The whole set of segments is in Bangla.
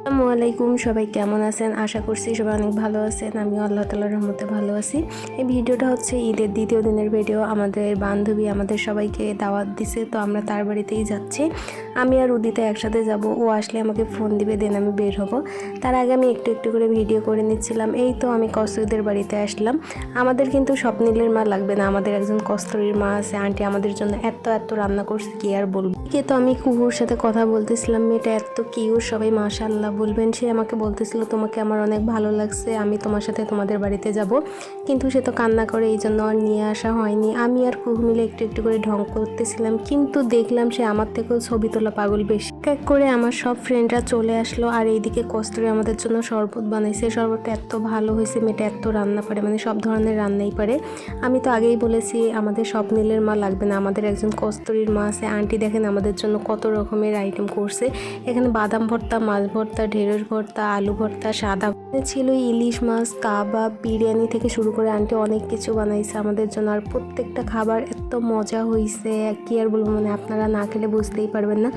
আসসালামু আলাইকুম, সবাই কেমন আছেন? আশা করছি সবাই অনেক ভালো আছেন। আমিও আল্লাহ তাআলার রহমতে ভালো আছি। এই ভিডিওটা হচ্ছে ঈদের দ্বিতীয় দিনের ভিডিও। আমাদের বান্ধবী আমাদের সবাইকে দাওয়াত দিছে, তো আমরা তার বাড়িতেই যাচ্ছি। আমি আর উদিতা একসাথে যাব। ও আসলে আমাকে ফোন দিবে, দেন আমি বের হব। তার আগে আমি একটু একটু করে ভিডিও করে নিচ্ছিলাম। এই তো আমি কস্তরীদের বাড়িতে আসলাম। আমাদের কিন্তু স্বপ্নিলের মা লাগবে না, আমাদের একজন কস্তরীর মা আছে। আন্টি আমাদের জন্য এত এত রান্না করছে, কি আর বলবো। তো আমি কুহুর সাথে কথা বলতেছিলাম, মেয়েটা এত কিউট, সবাই মাশাআল্লাহ বলবেন। সে আমাকে বলতেছিল তোমাকে আমার অনেক ভালো লাগছে, আমি তোমার সাথে তোমাদের বাড়িতে যাব। কিন্তু সে তো কান্না করে, এই জন্য আর নিয়ে আসা হয়নি। আমি আর কুহু মিলে একটু একটু করে ঢং করতেছিলাম, কিন্তু দেখলাম সে আমার থেকেও ছবি তোলা পাগল বেশি। এক করে আমার সব ফ্রেন্ডরা চলে আসলো, আর এইদিকে কস্তূরি আমাদের জন্য শরবত বানাইছে। শরবতটা এত ভালো হয়েছে, মেয়েটা এত রান্না পারে, মানে সব ধরনের রান্নাই পারে। আমি তো আগেই বলেছি আমাদের স্বপ্নিলের মা লাগবে না, আমাদের একজন কস্তূরির মা আছে। আন্টি দেখেন আমাদের জন্য কত রকমের আইটেম করছে। এখানে বাদাম ভর্তা, মাছ ভর্তা, ঢেঁড়স ভর্তা, আলু ভর্তা, সাদা ছিল ইলিশ মাছ, কাবাব, বিরিয়ানি থেকে শুরু করে আন্টি অনেক কিছু বানাইছে আমাদের জন্য। আর প্রত্যেকটা খাবার এত মজা হয়েছে, কি আর বলবো, মানে আপনারা না খেলে বুঝতেই পারবেন না।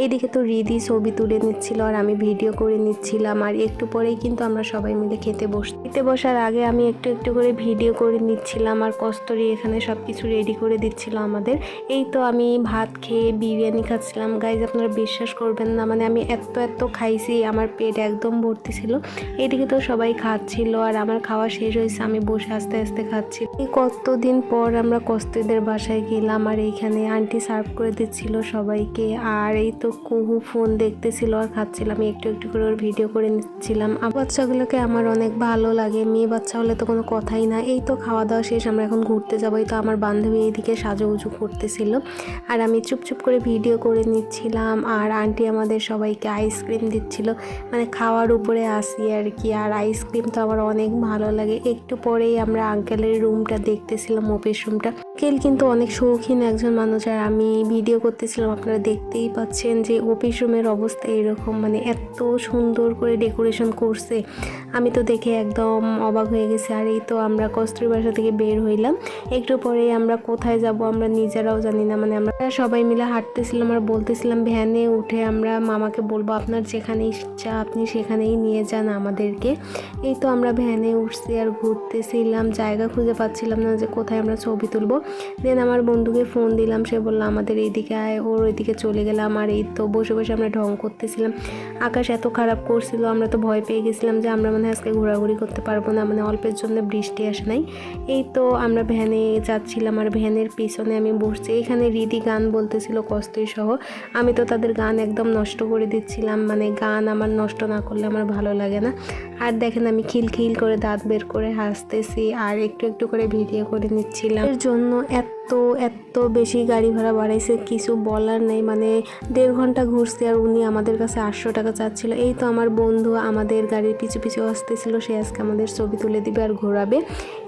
এইদিকে তো রিদি ছবি তুলে নিচ্ছিল আর আমি ভিডিও করে নিচ্ছিলাম। আর একটু পরেই কিন্তু আমরা সবাই মিলে খেতে বসার আগে আমি একটু একটু করে ভিডিও করে নিচ্ছিলাম, আর কস্তূরি এখানে সব কিছু রেডি করে দিচ্ছিল আমাদের। এই তো আমি ভাত খেয়ে বিরিয়ানি খাচ্ছিলাম। গাইজ আপনারা বিশ্বাস করবেন না, মানে আমি এত এত খাইছি, আমার পেট একদম ভর্তি ছিল। এইদিকে তো সবাই খাচ্ছিল আর আমার খাওয়া শেষ হয়েছে, আমি বসে আস্তে আস্তে খাচ্ছি। এই কতদিন পর আমরা কস্তূরিদের বাসায় গেলাম, আর এইখানে আন্টি সার্ভ করে দিচ্ছিল সবাইকে। আর এই তো কুহু ফোন দেখতেছিল আর খাচ্ছিল, আমি একটু একটু করে ওর ভিডিও করে নিচ্ছিলাম। বাচ্চাগুলোকে আমার অনেক ভালো লাগে, মেয়ে বাচ্চা হলে তো কোনো কথাই না। এই তো খাওয়া দাওয়া শেষ, আমরা এখন ঘুরতে যাবো। এই তো আমার বান্ধবী এইদিকে সাজুগুজু করতেছিল আর আমি চুপচুপ করে ভিডিও করে নিচ্ছিলাম। আর আন্টি আমাদের সবাইকে আইসক্রিম দিচ্ছিল, মানে খাওয়ার উপরে আসি আর কি। আর আইসক্রিম তো আমার অনেক ভালো লাগে। একটু পরেই আমরা আঙ্কেলের রুমটা দেখতেছিলাম, অফিস রুমটা। আঙ্কেল কিন্তু অনেক শৌখিন একজন মানুষ, আর আমি ভিডিও করতেছিলাম। আপনারা দেখতেই পাচ্ছেন যে অফিস রুমের অবস্থা এরকম, মানে এত সুন্দর করে ডেকোরেশন করছে, আমি তো দেখে একদম অবাক হয়ে গেছি। আর এই তো আমরা কস্তূরি বাসা থেকে বের হইলাম। একটু পরেই আমরা কোথায় যাব আমরা নিজেরাও জানি না, মানে আমরা সবাই মিলে হাঁটতেছিলাম আর বলতেছিলাম ভ্যানে উঠে আমরা মামাকে বলবো আপনার যেখানে ইচ্ছা আপনি সেখানেই নিয়ে যান আমাদেরকে। এই তো আমরা ভ্যানে উঠছি আর ঘুরতেছিলাম, জায়গা খুঁজে পাচ্ছিলাম না যে কোথায় আমরা ছবি তুলবো। দেন আমার বন্ধুকে ফোন দিলাম, সে বললো আমাদের এইদিকে আয়, ওর ওইদিকে চলে গেলাম। আর এই তো বসে বসে আমরা ঢং করতেছিলাম। আকাশ এত খারাপ করছিল, আমরা তো ভয় পেয়ে গেছিলাম যে আমরা মানে আজকে ঘোরাঘুরি করতে পারবো না, মানে অল্পের জন্য বৃষ্টি আসে নাই। এই তো আমরা ভ্যানে যাচ্ছিলাম আর ভ্যানের পিছনে আমি বসছি। এখানে রিদি গান বলতেছিল কস্তূরি সহ, আমি তো তাদের গান একদম নষ্ট করে দিচ্ছিলাম, মানে গান আমার নষ্ট না করলে আমার ভালো লাগে না। আর দেখেন আমি খিলখিল করে দাঁত বের করে হাসতেছি আর একটু একটু করে ভিডিও করে নিচ্ছিলাম। এর জন্য এত এত বেশি গাড়ি ভাড়া বাড়াইছে, কিছু বলার নেই। মানে 1.5 ঘন্টা ঘুরছি আর উনি আমাদের কাছে 800 টাকা চাচ্ছিল। এই তো আমার বন্ধু আমাদের গাড়ির পিছু পিছু আসতেছিল, সে আজকে আমাদের ছবি তুলে দিবে আর ঘোরাবে।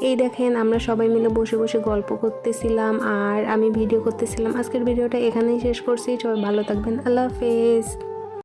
এই দেখেন আমরা সবাই মিলে বসে বসে গল্প করতেছিলাম আর আমি ভিডিও করতেছিলাম। আজকের ভিডিওটা এখানেই শেষ করছি, সবাই ভালো থাকবেন, আল্লাহ হাফেজ।